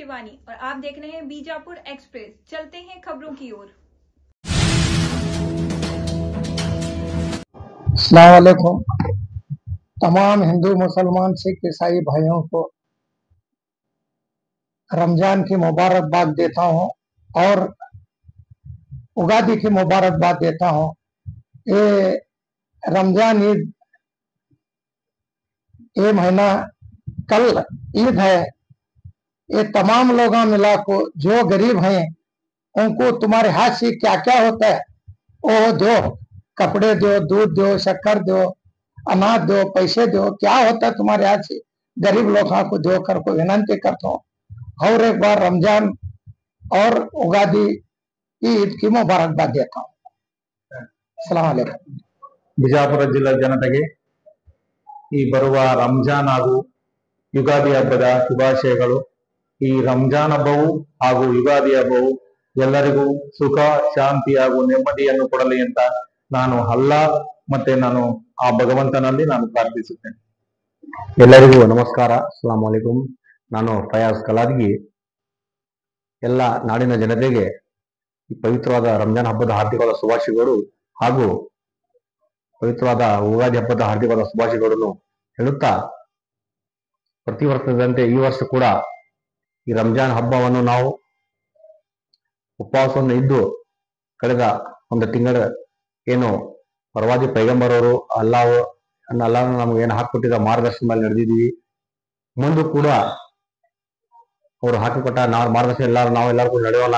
शिवानी और आप देख रहे हैं बीजापुर एक्सप्रेस। चलते हैं खबरों की ओर। अस्सलाम वालेकुम। तमाम हिंदू मुसलमान सिख ईसाई भाइयों को रमजान की मुबारकबाद देता हूं और उगादी की मुबारकबाद देता हूं। ये रमजान ईद, ये महीना कल ईद है। ये तमाम लोग मिला को जो गरीब हैं उनको तुम्हारे हाथ से क्या क्या होता है वो दो, कपड़े दो, दूध दो, शक्कर दो, अनाज दो, पैसे दो, क्या होता है तुम्हारे हाथ से गरीब लोगों को दो कर को विनंती करता हूँ। और एक बार रमजान और उगादी ईद की मुबारकबाद देता हूँ। अस्सलाम वालेकुम। ಬಿಜಾಪುರ ಜಿಲ್ಲಾ ಜನತೆಗೆ ಈ ಬರುವ ರಂಜಾನ್ ಹಾಗೂ ಯುಗಾದಿ ಹಬ್ಬದ ಶುಭಾಶಯಗಳು. ಈ ರಂಜಾನ್ ಹಬ್ಬವು ಹಾಗೂ ಯುಗಾದಿ ಹಬ್ಬವು ಎಲ್ಲರಿಗೂ ಸುಖ, ಶಾಂತಿ ಹಾಗೂ ನೆಮ್ಮದಿಯನ್ನು ಕೊಡಲಿ ಅಂತ ನಾನು ಮತ್ತೆ ನಾನು ಆ ಭಗವಂತನಲ್ಲಿ ನಾನು ಪ್ರಾರ್ಥಿಸುತ್ತೇನೆ. ಎಲ್ಲರಿಗೂ ನಮಸ್ಕಾರ, ಅಸ್ಸಲಾಂ ವಾಲೇಕುಂ. ನಾನು ಫಯಾಜ್ ಕಲಾದ್ಗಿ. ಎಲ್ಲ ನಾಡಿನ ಜನತೆಗೆ ಈ ಪವಿತ್ರವಾದ ರಂಜಾನ್ ಹಬ್ಬದ ಹಾರ್ದಿಕವಾದ ಶುಭಾಶಯಗಳು ಹಾಗೂ ಪವಿತ್ರವಾದ ಉಗಾದಿ ಹಬ್ಬದ ಹಾರ್ದಿಕವಾದ ಶುಭಾಶಯಗಳನ್ನು ಹೇಳುತ್ತಾ, ಪ್ರತಿ ವರ್ಷದಂತೆ ಈ ವರ್ಷ ಕೂಡ ಈ ರಂಜಾನ್ ಹಬ್ಬವನ್ನು ನಾವು ಉಪವಾಸವನ್ನು ಇದ್ದು ಕಳೆದ ಒಂದು ತಿಂಗಳ ಏನು ಪ್ರವಾದಿ ಪೈಗಂಬರ್ ಅವರು ಅಲ್ಲಾಹ್ ನಮ್ಗೆ ಏನು ಹಾಕಿಕೊಟ್ಟಿದ್ದ ಮಾರ್ಗದರ್ಶನ ಮೇಲೆ ನಡೆದಿದ್ದೀವಿ. ಮುಂದೆ ಕೂಡ ಅವರು ಹಾಕಿಕೊಟ್ಟ ಮಾರ್ಗದರ್ಶನ ನಾವೆಲ್ಲರೂ ಕೂಡ ನಡೆಯೋಣ.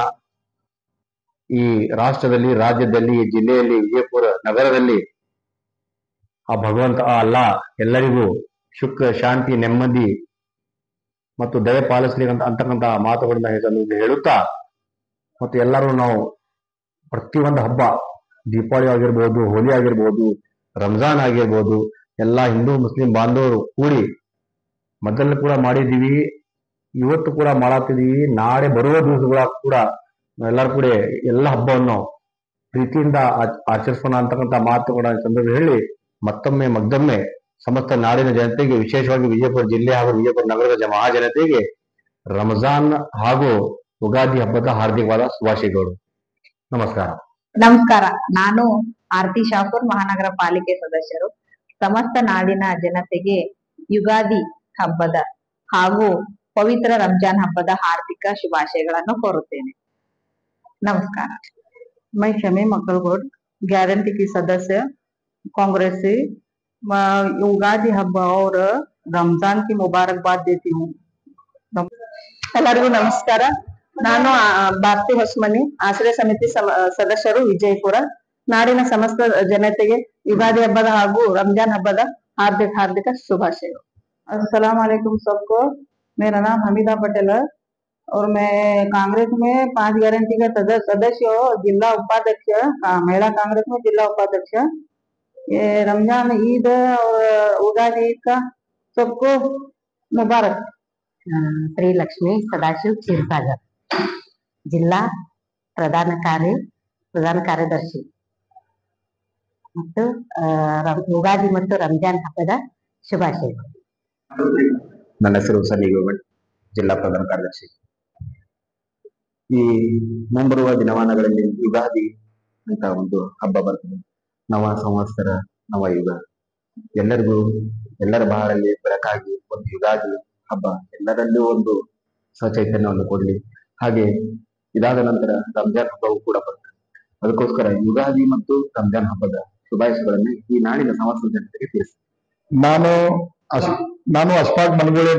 ಈ ರಾಷ್ಟ್ರದಲ್ಲಿ, ರಾಜ್ಯದಲ್ಲಿ, ಜಿಲ್ಲೆಯಲ್ಲಿ, ವಿಜಯಪುರ ನಗರದಲ್ಲಿ ಆ ಭಗವಂತ ಅಲ್ಲಾ ಎಲ್ಲರಿಗೂ ಸುಖ, ಶಾಂತಿ, ನೆಮ್ಮದಿ ಮತ್ತು ದಯೆ ಪಾಲಿಸ್ಲಿಕ್ಕೆ ಅಂತಕ್ಕಂಥ ಮಾತುಗಳನ್ನ ಹೇಳುತ್ತಾ, ಮತ್ತು ಎಲ್ಲರೂ ನಾವು ಪ್ರತಿಯೊಂದು ಹಬ್ಬ, ದೀಪಾವಳಿ ಆಗಿರ್ಬೋದು, ಹೋಲಿ ಆಗಿರ್ಬೋದು, ರಂಜಾನ್ ಆಗಿರ್ಬೋದು, ಎಲ್ಲಾ ಹಿಂದೂ ಮುಸ್ಲಿಂ ಬಾಂಧವರು ಕೂಡಿ ಮೊದಲು ಕೂಡ ಮಾಡಿದ್ದೀವಿ, ಇವತ್ತು ಕೂಡ ಮಾಡತ್ತಿದ್ದೀವಿ, ನಾಳೆ ಬರುವ ದಿವಸಗಳ ಕೂಡ ಎಲ್ಲರೂ ಕೂಡ ಎಲ್ಲ ಹಬ್ಬವನ್ನು ಪ್ರೀತಿಯಿಂದ ಆಚರಿಸೋಣ ಅಂತಕ್ಕಂಥ ಮಾತುಗಳ ಸಂದರ್ಭ ಹೇಳಿ, ಮತ್ತೊಮ್ಮೆ ಸಮಸ್ತ ನಾಡಿನ ಜನತೆಗೆ, ವಿಶೇಷವಾಗಿ ವಿಜಯಪುರ ಜಿಲ್ಲೆ ಹಾಗೂ ವಿಜಯಪುರ ನಗರದ ಮಹಾಜನತೆಗೆ ರಂಜಾನ್ ಹಾಗೂ ಉಗಾದಿ ಹಬ್ಬದ ಹಾರ್ದಿಕವಾದ ಶುಭಾಶಯಗಳು. ನಮಸ್ಕಾರ. ನಮಸ್ಕಾರ. ನಾನು ಆರತಿ ಶಾಪುರ್, ಮಹಾನಗರ ಪಾಲಿಕೆ ಸದಸ್ಯರು. ಸಮಸ್ತ ನಾಡಿನ ಜನತೆಗೆ ಯುಗಾದಿ ಹಬ್ಬದ ಹಾಗೂ ಪವಿತ್ರ ರಂಜಾನ್ ಹಬ್ಬದ ಹಾರ್ದಿಕ ಶುಭಾಶಯಗಳನ್ನು ಕೋರುತ್ತೇನೆ. नमस्कार। मैं शमी मकलगोड, गारंटी की सदस्य, कांग्रेस से उगादी हब्बा और रमजान की मुबारकबाद देती हूँ। ಎಲ್ಲರಿಗೂ ನಮಸ್ಕಾರ. ನಾನು ಭಾರತಿ ಹೊಸಮನಿ, ಆಶ್ರಯ ಸಮಿತಿ ಸದಸ್ಯರು, ವಿಜಯಪುರ. ನಾಡಿನ ಸಮಸ್ತ ಜನತೆಗೆ ಯುಗಾದಿ ಹಬ್ಬದ ಹಾಗೂ ರಂಜಾನ್ ಹಬ್ಬದ हार्दिक शुभाशय। अस्सलाम वालेकुम सबको। मेरा नाम हमीदा पटेल है और मैं कांग्रेस में 5 गारंटी का सदस्य हूँ, जिला उपाध्यक्ष, महिला कांग्रेस में जिला उपाध्यक्ष। ये रमजान ईद और उगादी ईद का सबको मुबारक। श्री लक्ष्मी सदाशिव क्षीरसागर, जिला प्रधान ಕಾರ್ಯದರ್ಶಿ ಮತ್ತು ಉಗಾದಿ ಮತ್ತು ರಂಜಾನ್ ಹಬ್ಬದ ಶುಭಾಶಯಗಳು. ನನ್ನ ಹೆಸರು ಸಲಿ ಗೋವಿಂದ್, ಜಿಲ್ಲಾ ಪ್ರಧಾನ ಕಾರ್ಯದರ್ಶಿ. ಈ ಮುಂಬರುವ ದಿನಮಾನಗಳಲ್ಲಿ ಯುಗಾದಿ ಅಂತ ಒಂದು ಹಬ್ಬ ಬರ್ತದೆ. ನವ ಸಂವತ್ಸರ, ನವ ಯುಗ. ಎಲ್ಲರ ಬಾಳಲ್ಲಿ ಬೆಳಕಾಗಿ ಒಂದು ಯುಗಾದಿ ಹಬ್ಬ ಎಲ್ಲರಲ್ಲೂ ಒಂದು ಸಚೈತನ್ಯವನ್ನು ಕೊಡ್ಲಿ. ಹಾಗೆ ಇದಾದ ನಂತರ ರಂಜಾನ್ ಹಬ್ಬವು ಕೂಡ ಬರ್ತದೆ. ಅದಕ್ಕೋಸ್ಕರ ಯುಗಾದಿ ಮತ್ತು ರಂಜಾನ್ ಹಬ್ಬದ ಶುಭಾಶಯಗಳನ್ನು ಈ ನಾಡಿನ ಸಮಸ್ತ ಜನತೆಗೆ ತಿಳಿಸಿ. ನಾನು ಅಶ್ಫಾಕ್ ಮನಗೋಳೆ,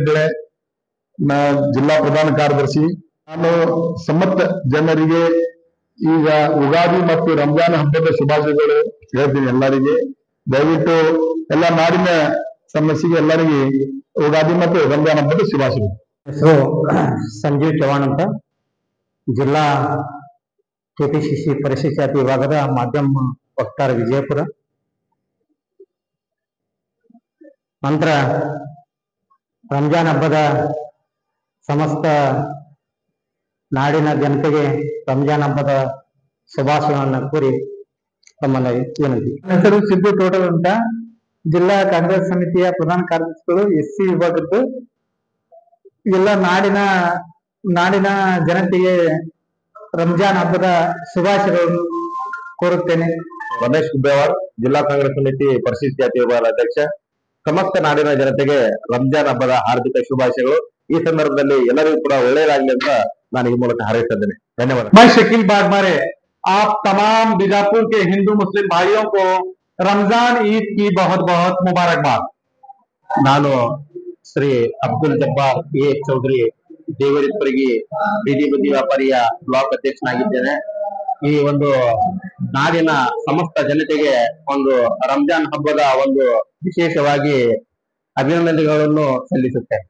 ಜಿಲ್ಲಾ ಪ್ರಧಾನ ಕಾರ್ಯದರ್ಶಿ. ನಾನು ಸಮಸ್ತ ಜನರಿಗೆ ಈಗ ಉಗಾದಿ ಮತ್ತು ರಂಜಾನ್ ಹಬ್ಬದ ಶುಭಾಶಯಗಳು ಹೇಳ್ತೀನಿ ಎಲ್ಲರಿಗೆ. ದಯವಿಟ್ಟು ಎಲ್ಲ ನಾಡಿನ ಸಮಸ್ಯೆಗೆ ಎಲ್ಲರಿಗೆ ಉಗಾದಿ ಮತ್ತು ರಂಜಾನ್ ಹಬ್ಬದ ಶುಭಾಶಯಗಳು. ಹೆಸರು ಸಂಜೀವ್ ಚವಾಣ್ ಅಂತ, ಜಿಲ್ಲಾ ಕೆಪಿಸಿಸಿ ಪರಿಶಿಷ್ಟ ಜಾತಿ ವಿಭಾಗದ ಮಾಧ್ಯಮ ವಕ್ತಾರ, ವಿಜಯಪುರ. ನಂತರ ರಂಜಾನ್ ಹಬ್ಬದ ಸಮಸ್ತ ನಾಡಿನ ಜನತೆಗೆ ರಂಜಾನ್ ಹಬ್ಬದ ಶುಭಾಶಯಗಳನ್ನು ಕೋರಿ ತಮ್ಮಲ್ಲಿ ವಿನಂತಿ. ಹೆಸರು ಸಿದ್ದು ಟೋಟಲ್ ಅಂತ, ಜಿಲ್ಲಾ ಕಾಂಗ್ರೆಸ್ ಸಮಿತಿಯ ಪ್ರಧಾನ ಕಾರ್ಯದರ್ಶಿಗಳು, SC ವಿಭಾಗದ್ದು. ಎಲ್ಲ ನಾಡಿನ ನಾಡಿನ ಜನತೆಗೆ ರಂಜಾನ್ ಹಬ್ಬದ ಶುಭಾಶಯಗಳನ್ನು ಕೋರುತ್ತೇನೆ. ರಮೇಶ್ ಗುಬ್ಬೇವಾರ್, ಜಿಲ್ಲಾ ಕಾಂಗ್ರೆಸ್ ಸಮಿತಿ ಪರಿಶಿಷ್ಟ ಜಾತಿ ವಿಭಾಗದ ಅಧ್ಯಕ್ಷ. ಸಮಸ್ತ ನಾಡಿನ ಜನತೆಗೆ ರಂಜಾನ್ ಹಬ್ಬದ ಹಾರ್ದಿಕ ಶುಭಾಶಯಗಳು. ಈ ಸಂದರ್ಭದಲ್ಲಿ ಎಲ್ಲರಿಗೂ ಕೂಡ ಒಳ್ಳೆಯದಾಗಲಿ ಅಂತ ನಾನು ಈ ಮೂಲಕ ಹಾರೈಸಿದ್ದೇನೆ. ಧನ್ಯವಾದ. मैं शकील बागमारे आप तमाम बीजापुर के हिंदू मुस्लिम भाइयों को रमजान ईद की बहुत बहुत मुबारकबाद. ನಾನು ಶ್ರೀ ಅಬ್ದುಲ್ ಜಬ್ಬಾರ್ ಎ ಚೌಧರಿ, ದೇವರಿಪ್ಪರಿಗೆ ಬೀದಿ ಬದಿ ವ್ಯಾಪಾರಿಯ ಬ್ಲಾಕ್ ಅಧ್ಯಕ್ಷನಾಗಿದ್ದೇನೆ. ಈ ಒಂದು ನಾಡಿನ ಸಮಸ್ತ ಜನತೆಗೆ ಒಂದು ರಂಜಾನ್ ಹಬ್ಬದ ಒಂದು ವಿಶೇಷವಾಗಿ ಅಭಿನಂದನೆಗಳನ್ನು ಸಲ್ಲಿಸುತ್ತೇನೆ.